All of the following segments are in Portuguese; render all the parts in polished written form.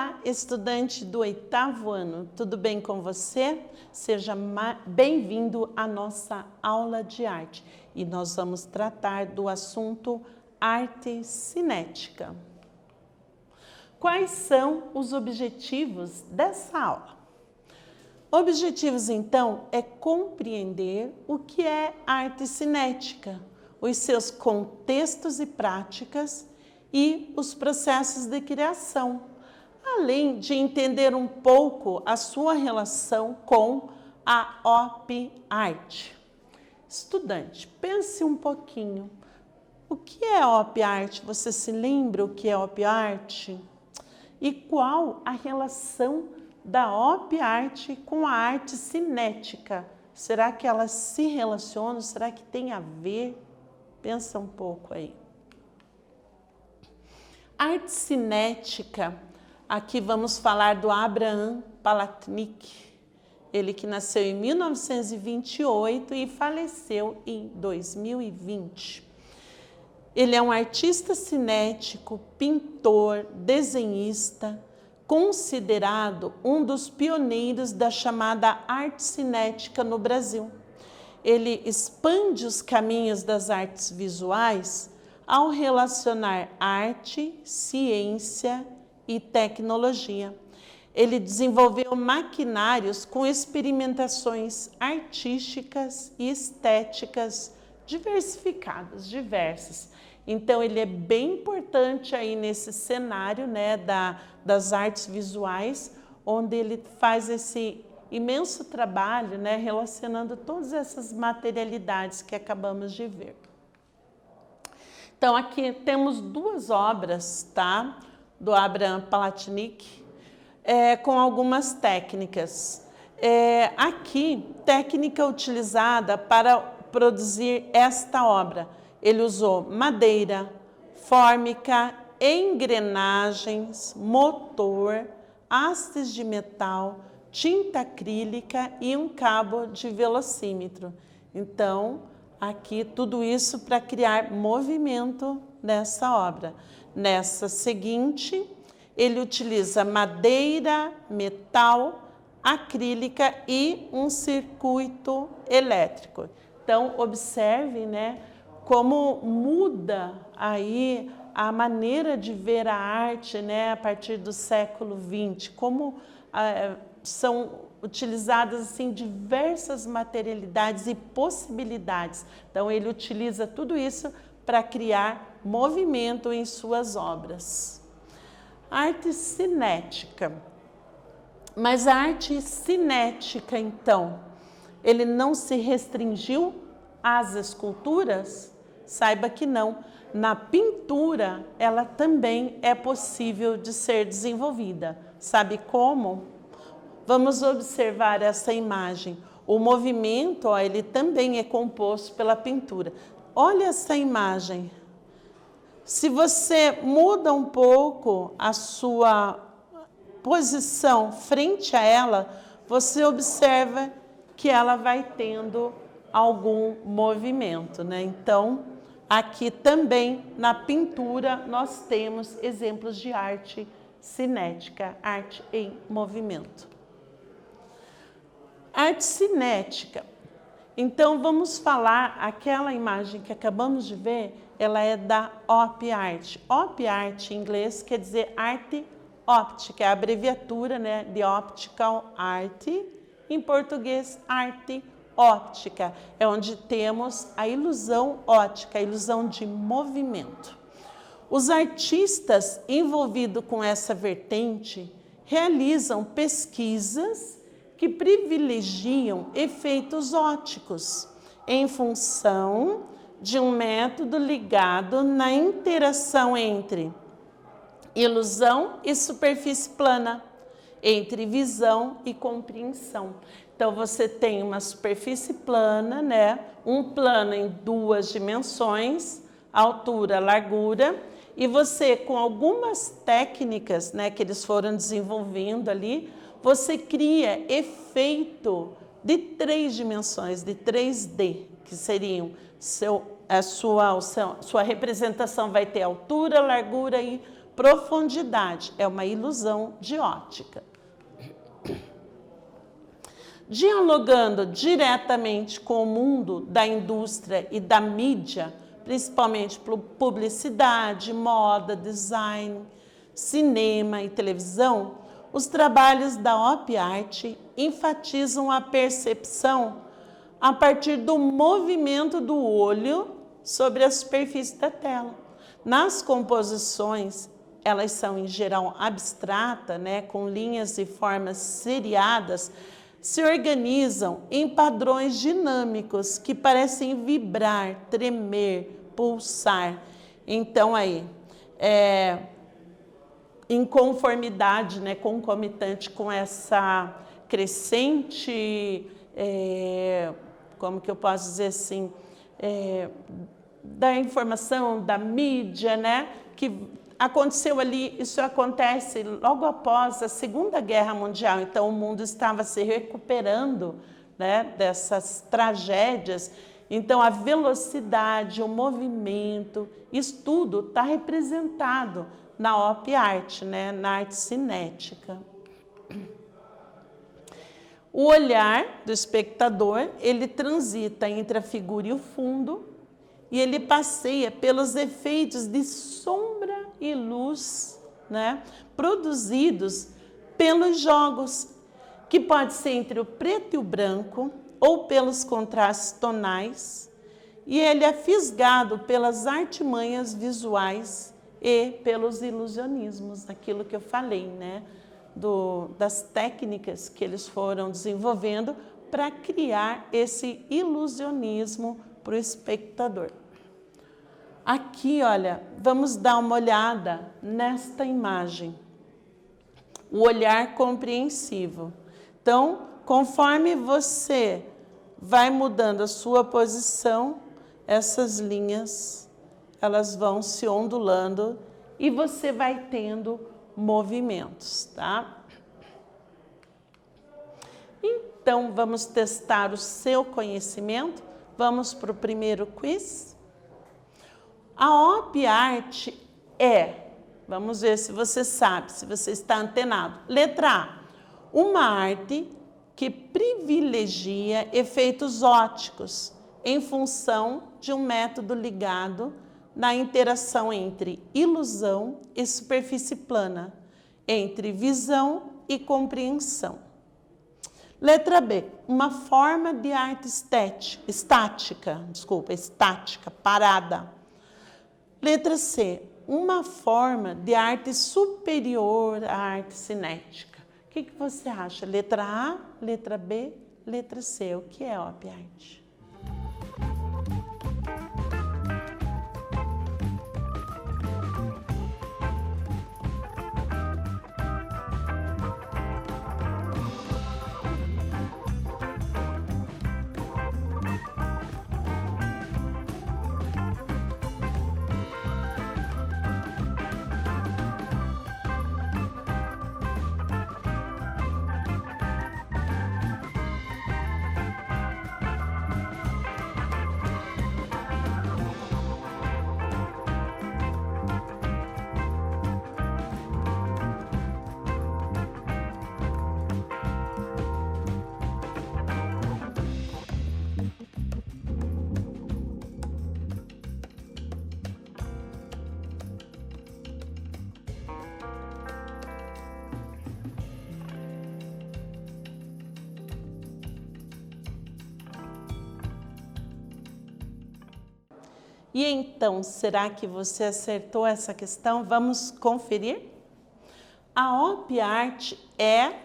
Olá, estudante do 8º ano, tudo bem com você? Seja bem-vindo à nossa aula de arte e nós vamos tratar do assunto arte cinética. Quais são os objetivos dessa aula? Objetivos, então, é compreender o que é arte cinética, os seus contextos e práticas e os processos de criação, além de entender um pouco a sua relação com a op art. Estudante, pense um pouquinho. O que é op art? Você se lembra o que é op art? E qual a relação da op art com a arte cinética? Será que elas se relacionam? Será que tem a ver? Pensa um pouco aí. Arte cinética, aqui vamos falar do Abraham Palatnik, ele que nasceu em 1928 e faleceu em 2020. Ele é um artista cinético, pintor, desenhista, considerado um dos pioneiros da chamada arte cinética no Brasil. Ele expande os caminhos das artes visuais ao relacionar arte, ciência e tecnologia. Ele desenvolveu maquinários com experimentações artísticas e estéticas diversificadas, diversas. Então, ele é bem importante aí nesse cenário, né, das artes visuais, onde ele faz esse imenso trabalho, né, relacionando todas essas materialidades que acabamos de ver. Então, aqui temos duas obras, tá? Do Abraham Palatnik, com algumas técnicas. Aqui, técnica utilizada para produzir esta obra. Ele usou madeira, fórmica, engrenagens, motor, hastes de metal, tinta acrílica e um cabo de velocímetro. Então, aqui tudo isso para criar movimento nessa obra. Nessa seguinte, ele utiliza madeira, metal, acrílica e um circuito elétrico. Então, observe, né, como muda aí a maneira de ver a arte, né, a partir do século XX, como são utilizadas assim diversas materialidades e possibilidades. Então ele utiliza tudo isso para criar movimento em suas obras. Arte cinética. Mas a arte cinética, então, ele não se restringiu às esculturas? Saiba que não. Na pintura, ela também é possível de ser desenvolvida. Sabe como? Vamos observar essa imagem. O movimento, ó, ele também é composto pela pintura. Olha essa imagem. Se você muda um pouco a sua posição frente a ela, você observa que ela vai tendo algum movimento, né? Então, aqui também na pintura nós temos exemplos de arte cinética, arte em movimento. Arte cinética. Então, vamos falar, aquela imagem que acabamos de ver, ela é da op art. Op art, em inglês, quer dizer arte óptica, é a abreviatura, né, de optical art. Em português, arte óptica, é onde temos a ilusão óptica, a ilusão de movimento. Os artistas envolvidos com essa vertente realizam pesquisas que privilegiam efeitos ópticos em função de um método ligado na interação entre ilusão e superfície plana, entre visão e compreensão. Então, você tem uma superfície plana, né? Um plano em duas dimensões, altura, largura, e você, com algumas técnicas, né, que eles foram desenvolvendo ali, você cria efeito de 3 dimensões, de 3D, que seriam sua representação vai ter altura, largura e profundidade, é uma ilusão de ótica. Dialogando diretamente com o mundo da indústria e da mídia, principalmente publicidade, moda, design, cinema e televisão, os trabalhos da Op Art enfatizam a percepção a partir do movimento do olho sobre a superfície da tela. Nas composições, elas são em geral abstratas, né, com linhas e formas seriadas, se organizam em padrões dinâmicos que parecem vibrar, tremer, pulsar. Então, aí, em conformidade, né, concomitante com essa crescente, como que eu posso dizer assim, da informação, da mídia, né, que aconteceu ali, isso acontece logo após a Segunda Guerra Mundial, então o mundo estava se recuperando, né, dessas tragédias, então a velocidade, o movimento, isso tudo está representado na Op Art, né, na arte cinética. O olhar do espectador, ele transita entre a figura e o fundo, e ele passeia pelos efeitos de sombra e luz, né, produzidos pelos jogos, que pode ser entre o preto e o branco, ou pelos contrastes tonais, e ele é fisgado pelas artimanhas visuais e pelos ilusionismos, aquilo que eu falei, né, das técnicas que eles foram desenvolvendo para criar esse ilusionismo para o espectador. Aqui, olha, vamos dar uma olhada nesta imagem. O olhar compreensivo. Então, conforme você vai mudando a sua posição, essas linhas, elas vão se ondulando e você vai tendo movimentos, tá? Então, vamos testar o seu conhecimento. Vamos para o primeiro quiz. A Op Art vamos ver se você sabe, se você está antenado. Letra A, uma arte que privilegia efeitos ópticos em função de um método ligado na interação entre ilusão e superfície plana, entre visão e compreensão. Letra B, uma forma de arte estática, parada. Letra C, uma forma de arte superior à arte cinética. O que você acha? Letra A, letra B, letra C. O que é Op Art? E então, será que você acertou essa questão? Vamos conferir? A Op Art é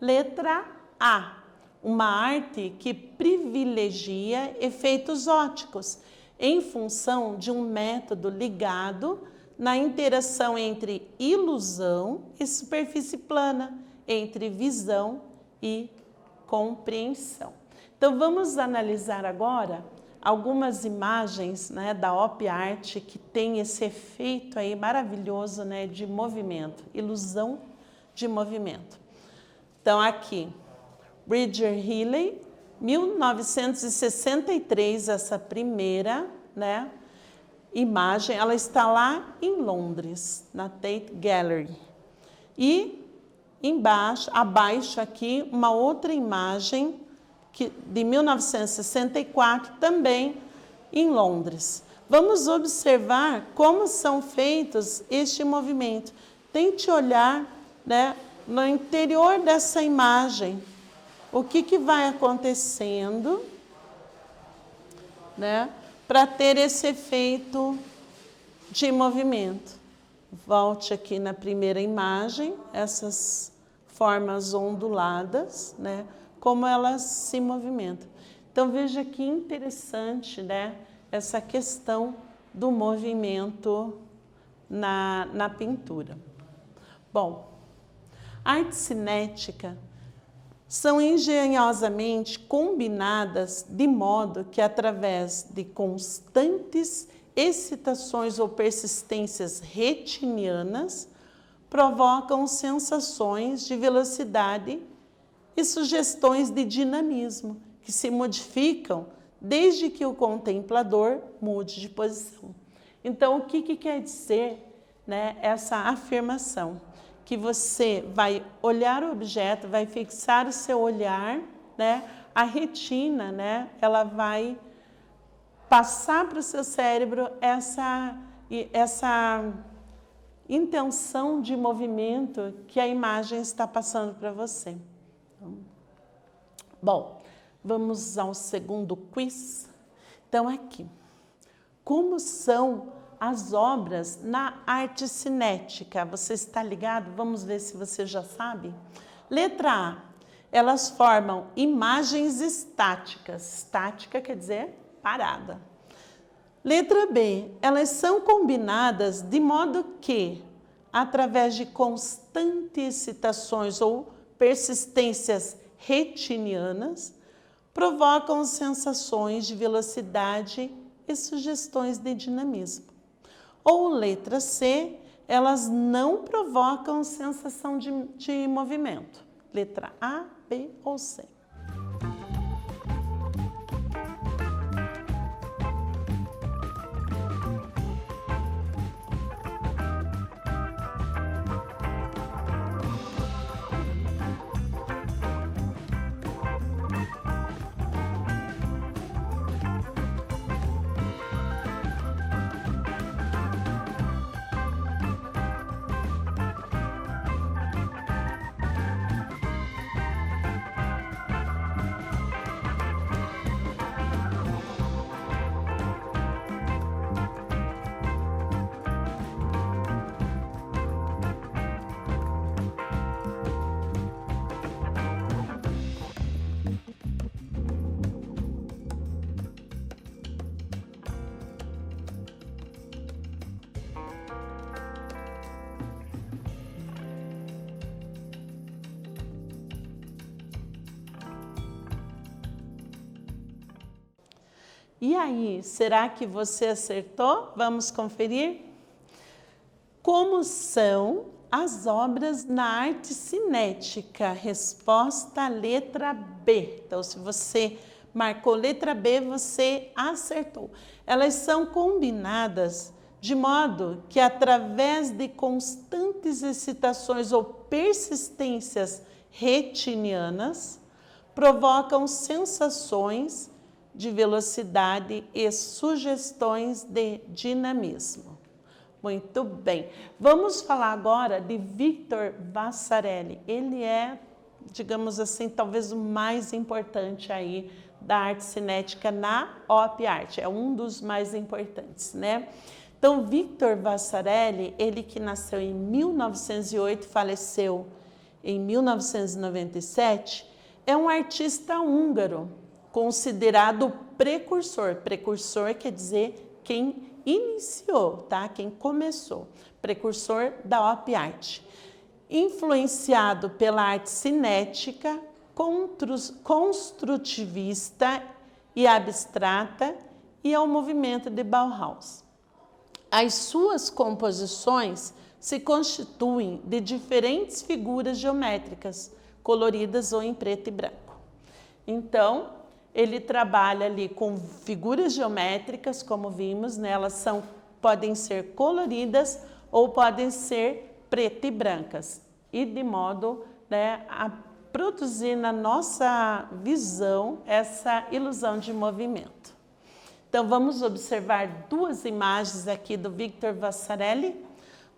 letra A, uma arte que privilegia efeitos ópticos em função de um método ligado na interação entre ilusão e superfície plana, entre visão e compreensão. Então, vamos analisar agora algumas imagens, né, da Op Art que tem esse efeito aí maravilhoso, né, de movimento, ilusão de movimento. Então, aqui, Bridger Healy, 1963, essa primeira, né, imagem, ela está lá em Londres, na Tate Gallery. E embaixo, abaixo aqui, uma outra imagem de 1964, também em Londres. Vamos observar como são feitos este movimento. Tente olhar, né, no interior dessa imagem, o que vai acontecendo, né, para ter esse efeito de movimento. Volte aqui na primeira imagem, essas formas onduladas, né, como elas se movimentam. Então, veja que interessante, né, essa questão do movimento na pintura. Bom, a arte cinética são engenhosamente combinadas de modo que, através de constantes excitações ou persistências retinianas, provocam sensações de velocidade e sugestões de dinamismo, que se modificam desde que o contemplador mude de posição. Então, o que quer dizer, né, essa afirmação? Que você vai olhar o objeto, vai fixar o seu olhar, né, a retina, né, ela vai passar para o seu cérebro essa intenção de movimento que a imagem está passando para você. Bom, vamos ao segundo quiz. Então, aqui, como são as obras na arte cinética? Você está ligado? Vamos ver se você já sabe. Letra A, elas formam imagens estáticas. Estática quer dizer parada. Letra B, elas são combinadas de modo que, através de constantes excitações ou persistências retinianas, provocam sensações de velocidade e sugestões de dinamismo. Ou letra C, elas não provocam sensação de movimento. Letra A, B ou C. E aí, será que você acertou? Vamos conferir? Como são as obras na arte cinética? Resposta, letra B. Então, se você marcou letra B, você acertou. Elas são combinadas de modo que, através de constantes excitações ou persistências retinianas, provocam sensações de velocidade e sugestões de dinamismo. Muito bem. Vamos falar agora de Victor Vasarely. Ele é, digamos assim, talvez o mais importante aí da arte cinética na op art. É um dos mais importantes, né? Então, Victor Vasarely, ele que nasceu em 1908, faleceu em 1997, é um artista húngaro, considerado precursor. Precursor quer dizer quem iniciou, tá? Quem começou. Precursor da op art. Influenciado pela arte cinética, construtivista e abstrata e ao movimento de Bauhaus. As suas composições se constituem de diferentes figuras geométricas, coloridas ou em preto e branco. Então, ele trabalha ali com figuras geométricas, como vimos, né? Elas podem ser coloridas ou podem ser preto e brancas, e de modo, né, a produzir na nossa visão essa ilusão de movimento. Então, vamos observar duas imagens aqui do Victor Vasarely.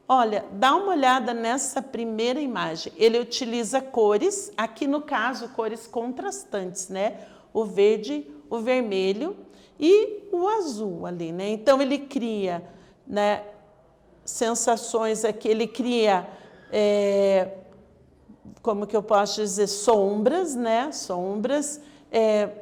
Olha, dá uma olhada nessa primeira imagem. Ele utiliza cores, aqui no caso, cores contrastantes, né? O verde, o vermelho e o azul ali, né? Então, ele cria, né, sensações aqui, ele cria, como que eu posso dizer, sombras, né? Sombras,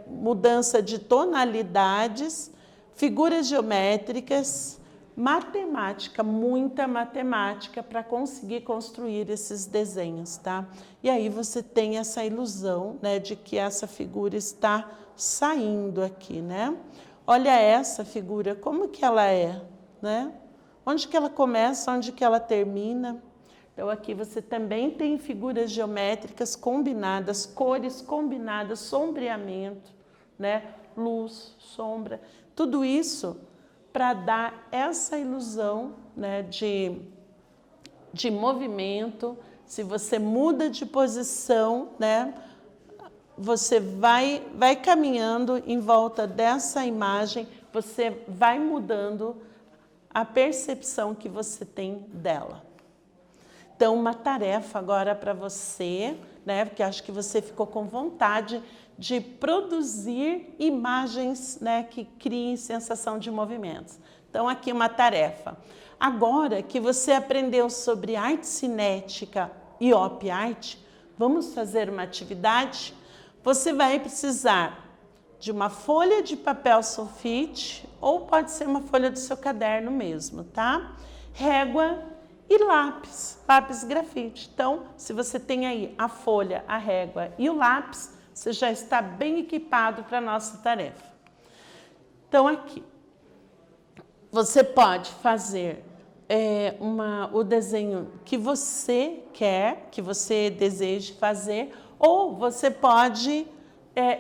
mudança de tonalidades, figuras geométricas, matemática, muita matemática para conseguir construir esses desenhos, tá? E aí você tem essa ilusão, né, de que essa figura está saindo aqui, né? Olha essa figura, como que ela é, né? Onde que ela começa, onde que ela termina? Então, aqui você também tem figuras geométricas combinadas, cores combinadas, sombreamento, né? Luz, sombra, tudo isso para dar essa ilusão, né, de movimento. Se você muda de posição, né, você vai caminhando em volta dessa imagem, você vai mudando a percepção que você tem dela. Então, uma tarefa agora para você, né, porque acho que você ficou com vontade de produzir imagens, né, que criem sensação de movimentos. Então, aqui uma tarefa. Agora que você aprendeu sobre arte cinética e op art, vamos fazer uma atividade? Você vai precisar de uma folha de papel sulfite, ou pode ser uma folha do seu caderno mesmo, tá? Régua e lápis grafite. Então, se você tem aí a folha, a régua e o lápis, você já está bem equipado para a nossa tarefa. Então, aqui, você pode fazer o desenho que você quer, que você deseje fazer, ou você pode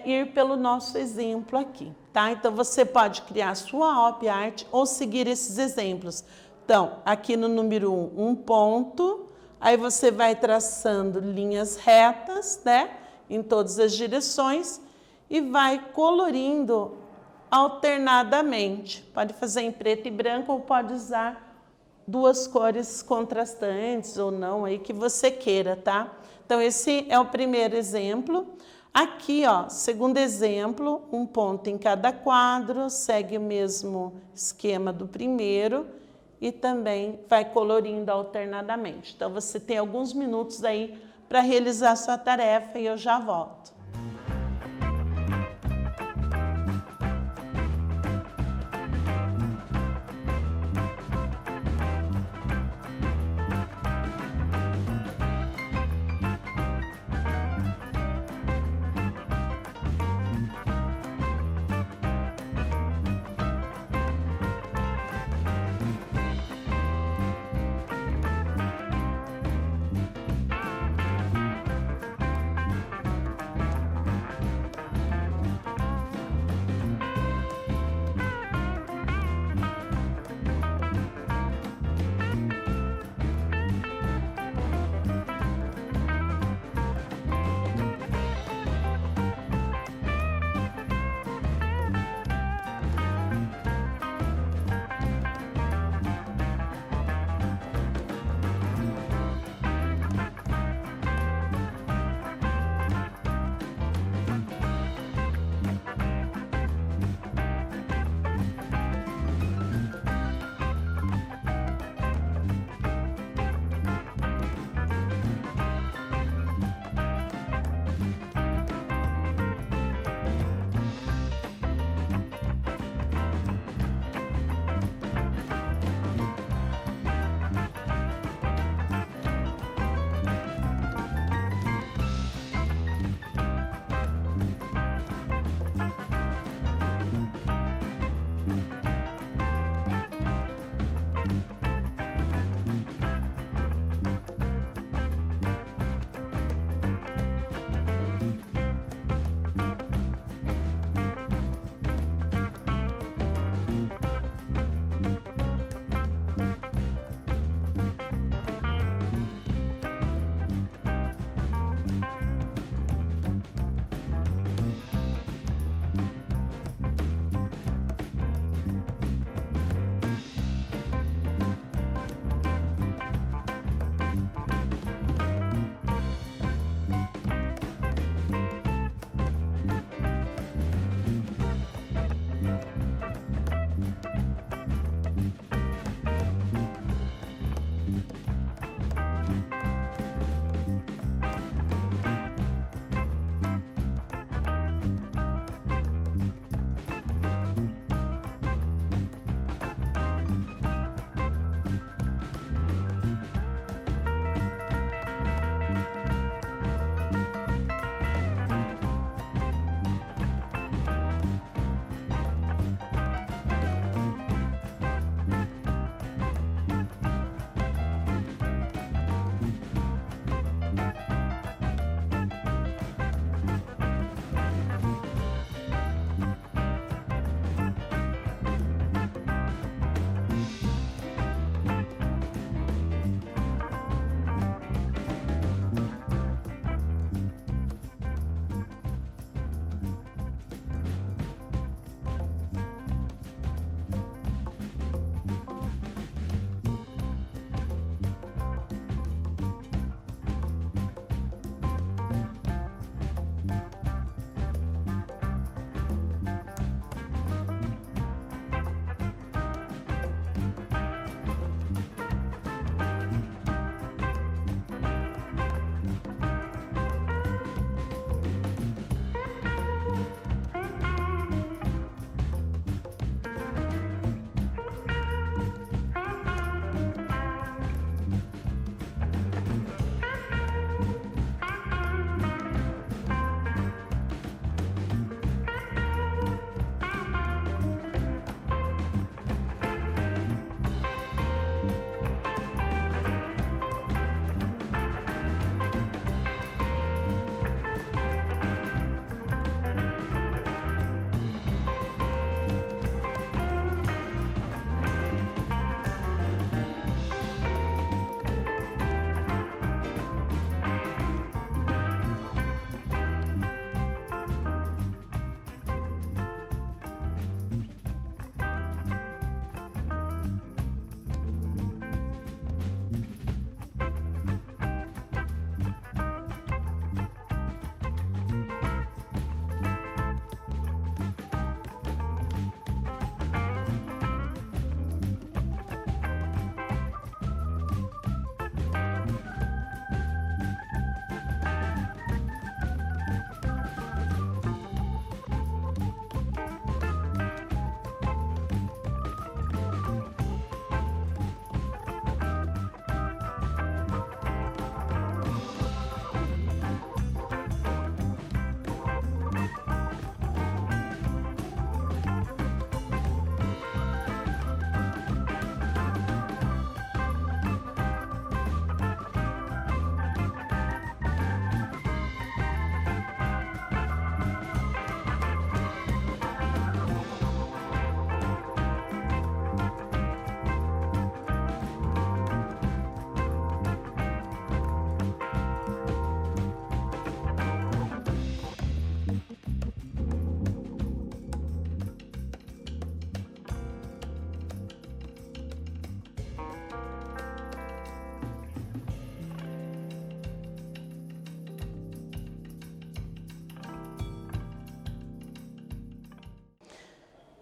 ir pelo nosso exemplo aqui, tá? Então, você pode criar sua op art ou seguir esses exemplos. Então, aqui no número 1, um ponto, aí você vai traçando linhas retas, né, em todas as direções e vai colorindo alternadamente. Pode fazer em preto e branco ou pode usar duas cores contrastantes ou não, aí que você queira, tá? Então, esse é o primeiro exemplo. Aqui, ó, segundo exemplo, um ponto em cada quadro, segue o mesmo esquema do primeiro, e também vai colorindo alternadamente. Então, você tem alguns minutos aí para realizar a sua tarefa e eu já volto.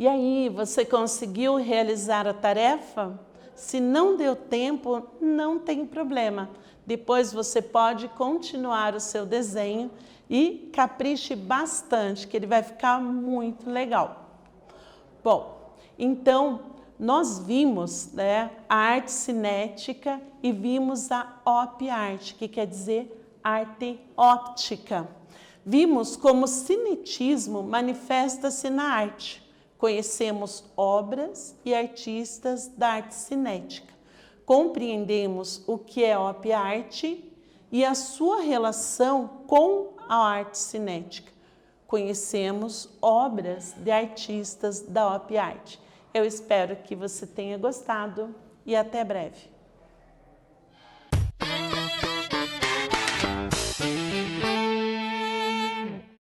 E aí, você conseguiu realizar a tarefa? Se não deu tempo, não tem problema. Depois você pode continuar o seu desenho e capriche bastante, que ele vai ficar muito legal. Bom, então nós vimos, né, a arte cinética e vimos a op-art, que quer dizer arte óptica. Vimos como o cinetismo manifesta-se na arte. Conhecemos obras e artistas da arte cinética. Compreendemos o que é op-art e a sua relação com a arte cinética. Conhecemos obras de artistas da op-art. Eu espero que você tenha gostado e até breve.